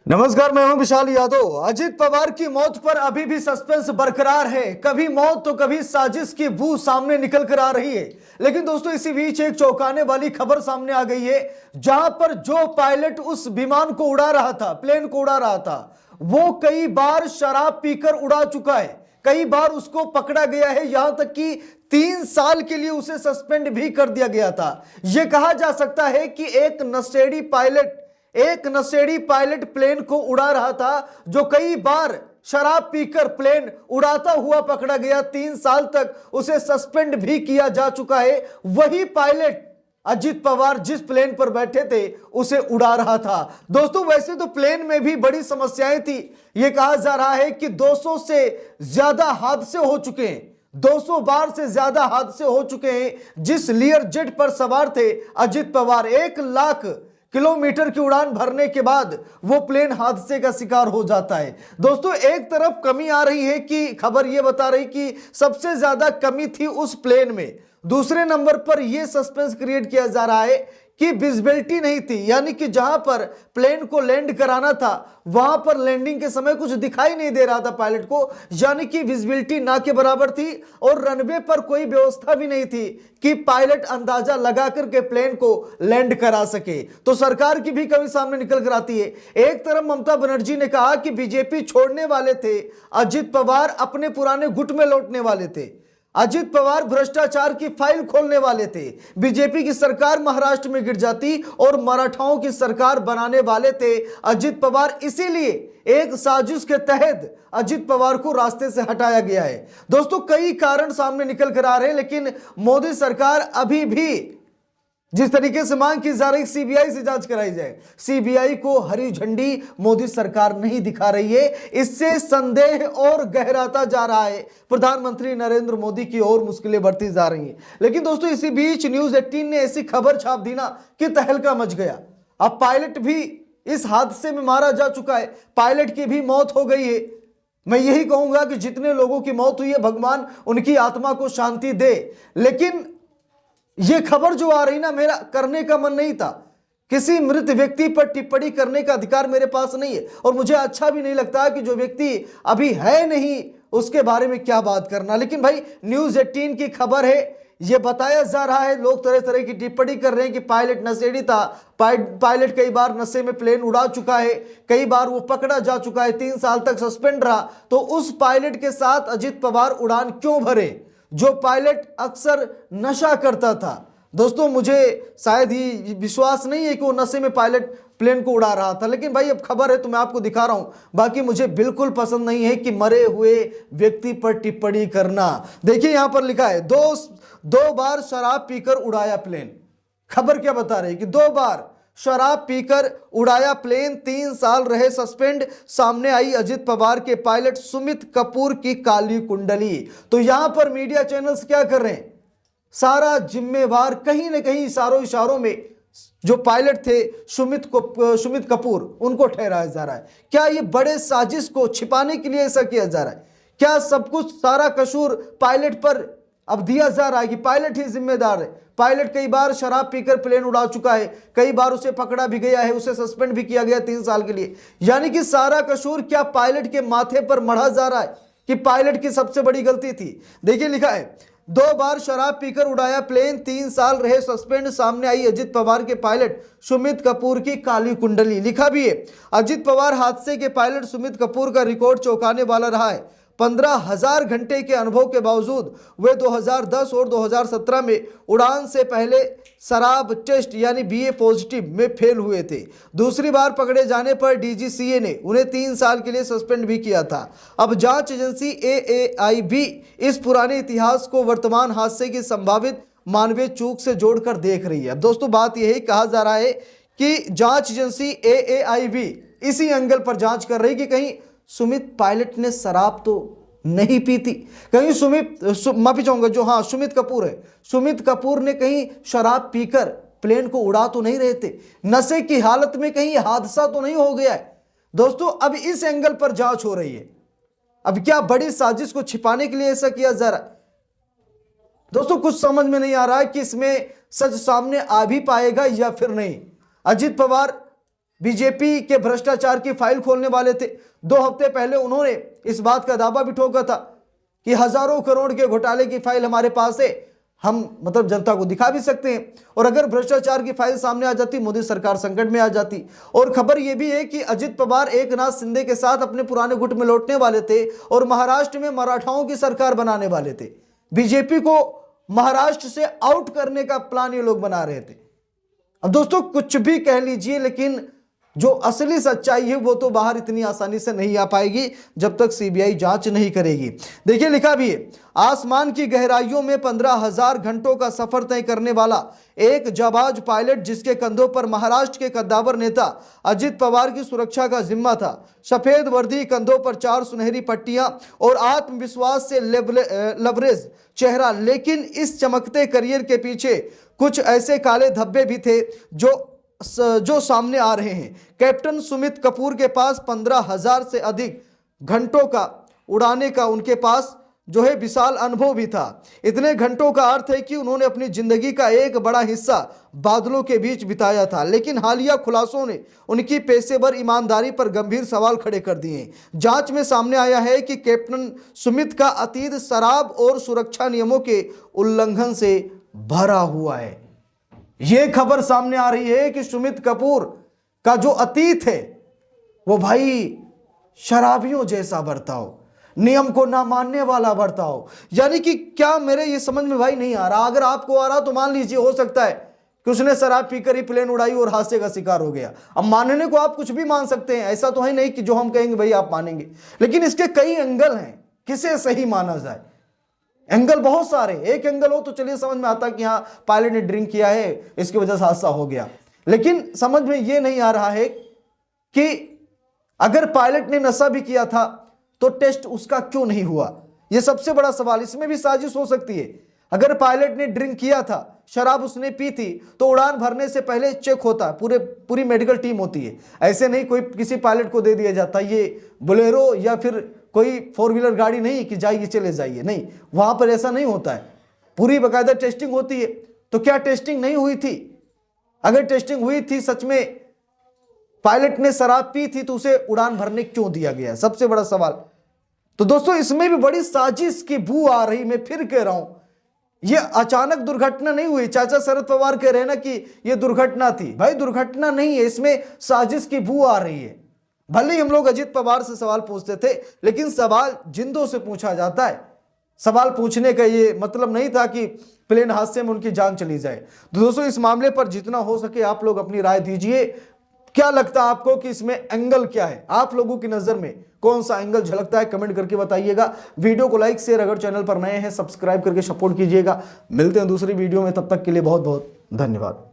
नमस्कार, मैं हूं विशाल यादव। अजित पवार की मौत पर अभी भी सस्पेंस बरकरार है। कभी मौत तो कभी साजिश की बू सामने निकल कर आ रही है। लेकिन दोस्तों, इसी बीच एक चौंकाने वाली खबर सामने आ गई है, जहां पर जो पायलट उस विमान को उड़ा रहा था, प्लेन को उड़ा रहा था, वो कई बार शराब पीकर उड़ा चुका है। कई बार उसको पकड़ा गया है, यहां तक कि 3 साल के लिए उसे सस्पेंड भी कर दिया गया था। यह कहा जा सकता है कि एक नशेड़ी पायलट प्लेन को उड़ा रहा था, जो कई बार शराब पीकर प्लेन उड़ाता हुआ पकड़ा गया। 3 साल तक उसे सस्पेंड भी किया जा चुका है। वही पायलट अजित पवार जिस प्लेन पर बैठे थे उसे उड़ा रहा था। दोस्तों, वैसे तो प्लेन में भी बड़ी समस्याएं थी। यह कहा जा रहा है कि 200 से ज्यादा हादसे हो चुके हैं, 200 बार से ज्यादा हादसे हो चुके हैं। जिस लियर जेट पर सवार थे अजित पवार, 1 लाख किलोमीटर की उड़ान भरने के बाद वो प्लेन हादसे का शिकार हो जाता है। दोस्तों, एक तरफ कमी आ रही है कि खबर ये बता रही कि सबसे ज्यादा कमी थी उस प्लेन में। दूसरे नंबर पर यह सस्पेंस क्रिएट किया जा रहा है कि विजिबिलिटी नहीं थी, यानी कि जहां पर प्लेन को लैंड कराना था वहां पर लैंडिंग के समय कुछ दिखाई नहीं दे रहा था पायलट को, यानी कि विजिबिलिटी ना के बराबर थी। और रनवे पर कोई व्यवस्था भी नहीं थी कि पायलट अंदाजा लगा करके प्लेन को लैंड करा सके। तो सरकार की भी कमी सामने निकल कर आती है। एक तरफ ममता बनर्जी ने कहा कि बीजेपी छोड़ने वाले थे, अजित पवार अपने पुराने गुट में लौटने वाले थे, अजित पवार भ्रष्टाचार की फाइल खोलने वाले थे, बीजेपी की सरकार महाराष्ट्र में गिर जाती और मराठाओं की सरकार बनाने वाले थे अजित पवार। इसीलिए एक साजिश के तहत अजित पवार को रास्ते से हटाया गया है। दोस्तों, कई कारण सामने निकल कर आ रहे हैं, लेकिन मोदी सरकार अभी भी जिस तरीके से मांग की जा रही सीबीआई से जांच कराई जाए, सीबीआई को हरी झंडी मोदी सरकार नहीं दिखा रही है। इससे संदेह और गहराता जा रहा है। प्रधानमंत्री नरेंद्र मोदी की और मुश्किलें बढ़ती जा रही हैं। लेकिन दोस्तों, इसी बीच न्यूज 18 ने ऐसी खबर छाप दी ना कि तहलका मच गया। अब पायलट भी इस हादसे में मारा जा चुका है, पायलट की भी मौत हो गई है। मैं यही कहूंगा कि जितने लोगों की मौत हुई है, भगवान उनकी आत्मा को शांति दे। लेकिन यह खबर जो आ रही ना, मेरा करने का मन नहीं था। किसी मृत व्यक्ति पर टिप्पणी करने का अधिकार मेरे पास नहीं है, और मुझे अच्छा भी नहीं लगता कि जो व्यक्ति अभी है नहीं उसके बारे में क्या बात करना। लेकिन भाई, न्यूज 18 की खबर है, यह बताया जा रहा है, लोग तरह तरह की टिप्पणी कर रहे हैं कि पायलट नशेड़ी था, पायलट कई बार नशे में प्लेन उड़ा चुका है, कई बार वो पकड़ा जा चुका है, 3 साल तक सस्पेंड रहा। तो उस पायलट के साथ अजित पवार उड़ान क्यों भरे, जो पायलट अक्सर नशा करता था। दोस्तों, मुझे शायद ही विश्वास नहीं है कि वो नशे में पायलट प्लेन को उड़ा रहा था। लेकिन भाई, अब खबर है तो मैं आपको दिखा रहा हूं। बाकी मुझे बिल्कुल पसंद नहीं है कि मरे हुए व्यक्ति पर टिप्पणी करना। देखिए, यहां पर लिखा है, दो बार शराब पीकर उड़ाया प्लेन। खबर क्या बता रही है कि 2 बार शराब पीकर उड़ाया प्लेन, 3 साल रहे सस्पेंड। सामने आई अजित पवार के पायलट सुमित कपूर की काली कुंडली। तो यहां पर मीडिया चैनल्स क्या कर रहे हैं, सारा जिम्मेवार कहीं ना कहीं इशारों में जो पायलट थे सुमित कपूर, उनको ठहराया जा रहा है। क्या ये बड़े साजिश को छिपाने के लिए ऐसा किया जा रहा है? क्या सब कुछ, सारा कसूर पायलट पर अब दिया जा रहा है कि पायलट ही जिम्मेदार है? पायलट कई बार शराब पीकर प्लेन उड़ा चुका है, कई बार उसे पकड़ा भी गया है, उसे सस्पेंड भी किया गया 3 साल के लिए। यानी कि सारा कसूर क्या पायलट के माथे पर मढ़ा जा रहा है कि पायलट की सबसे बड़ी गलती थी? देखिए, लिखा है, 2 बार शराब पीकर उड़ाया प्लेन, 3 साल रहे सस्पेंड। सामने आई अजित पवार के पायलट सुमित कपूर की काली कुंडली। लिखा भी है, अजित पवार हादसे के पायलट सुमित कपूर का रिकॉर्ड चौंकाने वाला रहा है। 15,000 घंटे के अनुभव के बावजूद वे 2010 और 2017 में उड़ान से पहले शराब टेस्ट यानी बीए पॉजिटिव में फेल हुए थे। दूसरी बार पकड़े जाने पर डीजीसीए ने उन्हें 3 साल के लिए सस्पेंड भी किया था। अब जांच एजेंसी एएआईबी इस पुराने इतिहास को वर्तमान हादसे की संभावित मानवीय चूक से जोड़कर देख रही है। अब दोस्तों, बात यही कहा जा रहा है कि जांच एजेंसी एएआईबी इसी एंगल पर जांच कर रही कि कहीं सुमित पायलट ने शराब तो नहीं पी थी, कहीं माफी चाहूंगा, जो हाँ सुमित कपूर है, सुमित कपूर ने कहीं शराब पीकर प्लेन को उड़ा तो नहीं रहे थे, नशे की हालत में कहीं हादसा तो नहीं हो गया है। दोस्तों, अब इस एंगल पर जांच हो रही है। अब क्या बड़ी साजिश को छिपाने के लिए ऐसा किया जा रहा है? दोस्तों, कुछ समझ में नहीं आ रहा है कि इसमें सच सामने आ भी पाएगा या फिर नहीं। अजित पवार बीजेपी के भ्रष्टाचार की फाइल खोलने वाले थे। 2 हफ्ते पहले उन्होंने इस बात का दावा भी ठोका था कि हजारों करोड़ के घोटाले की फाइल हमारे पास है, हम मतलब जनता को दिखा भी सकते हैं। और अगर भ्रष्टाचार की फाइल सामने आ जाती, मोदी सरकार संकट में आ जाती। और खबर यह भी है कि अजित पवार एकनाथ शिंदे के साथ अपने पुराने गुट में लौटने वाले थे और महाराष्ट्र में मराठाओं की सरकार बनाने वाले थे। बीजेपी को महाराष्ट्र से आउट करने का प्लान ये लोग बना रहे थे। अब दोस्तों कुछ भी कह लीजिए, लेकिन जो असली सच्चाई है वो तो बाहर इतनी आसानी से नहीं आ पाएगी जब तक सीबीआई जांच नहीं करेगी। देखिए लिखा भी है, आसमान की गहराइयों में 15,000 घंटों का सफर तय करने वाला एक जाबाज पायलट, जिसके कंधों पर महाराष्ट्र के कद्दावर नेता अजित पवार की सुरक्षा का जिम्मा था। सफेद वर्दी, कंधों पर 4 सुनहरी पट्टियां और आत्मविश्वास से लवरेज चेहरा, लेकिन इस चमकते करियर के पीछे कुछ ऐसे काले धब्बे भी थे जो सामने आ रहे हैं। कैप्टन सुमित कपूर के पास 15,000 से अधिक घंटों का उड़ाने का उनके पास जो है विशाल अनुभव भी था। इतने घंटों का अर्थ है कि उन्होंने अपनी जिंदगी का एक बड़ा हिस्सा बादलों के बीच बिताया था। लेकिन हालिया खुलासों ने उनकी पेशेवर ईमानदारी पर गंभीर सवाल खड़े कर दिए। जांच में सामने आया है कि कैप्टन सुमित का अतीत शराब और सुरक्षा नियमों के उल्लंघन से भरा हुआ है। यह खबर सामने आ रही है कि सुमित कपूर का जो अतीत है वो भाई शराबियों जैसा बर्ताव, नियम को ना मानने वाला बर्ताव। यानी कि क्या मेरे ये समझ में भाई नहीं आ रहा। अगर आपको आ रहा तो मान लीजिए, हो सकता है कि उसने शराब पीकर ही प्लेन उड़ाई और हादसे का शिकार हो गया। अब मानने को आप कुछ भी मान सकते हैं, ऐसा तो है नहीं कि जो हम कहेंगे भाई आप मानेंगे, लेकिन इसके कई एंगल हैं, किसे सही माना जाए। एंगल बहुत सारे, एक एंगल हो तो चलिए समझ में आता कि हाँ पायलट ने ड्रिंक किया है, इसकी वजह से हादसा हो गया। लेकिन समझ में यह नहीं आ रहा है कि अगर पायलट ने नशा भी किया था तो टेस्ट उसका क्यों नहीं हुआ। यह सबसे बड़ा सवाल। इसमें भी साजिश हो सकती है। अगर पायलट ने ड्रिंक किया था, शराब उसने पी थी, तो उड़ान भरने से पहले चेक होता है, पूरी मेडिकल टीम होती है। ऐसे नहीं कोई किसी पायलट को दे दिया जाता, ये बोलेरो या फिर कोई 4 व्हीलर गाड़ी नहीं कि जाइए चले जाइए, नहीं, वहां पर ऐसा नहीं होता है। पूरी बाकायदा टेस्टिंग होती है। तो क्या टेस्टिंग नहीं हुई थी? अगर टेस्टिंग हुई थी, सच में पायलट ने शराब पी थी, तो उसे उड़ान भरने क्यों दिया गया, सबसे बड़ा सवाल। तो दोस्तों इसमें भी बड़ी साजिश की बू आ रही। मैं फिर कह रहा हूं, यह अचानक दुर्घटना नहीं हुई। चाचा शरद पवार कह रहे हैं ना कि यह दुर्घटना थी, भाई दुर्घटना नहीं है, इसमें साजिश की बू आ रही है। भले ही हम लोग अजित पवार से सवाल पूछते थे, लेकिन सवाल जिंदों से पूछा जाता है। सवाल पूछने का ये मतलब नहीं था कि प्लेन हादसे में उनकी जान चली जाए। तो दोस्तों इस मामले पर जितना हो सके आप लोग अपनी राय दीजिए। क्या लगता है आपको कि इसमें एंगल क्या है? आप लोगों की नजर में कौन सा एंगल झलकता है, कमेंट करके बताइएगा। वीडियो को लाइक शेयर, अगर चैनल पर नए हैं सब्सक्राइब करके सपोर्ट कीजिएगा। मिलते हैं दूसरी वीडियो में, तब तक के लिए बहुत बहुत धन्यवाद।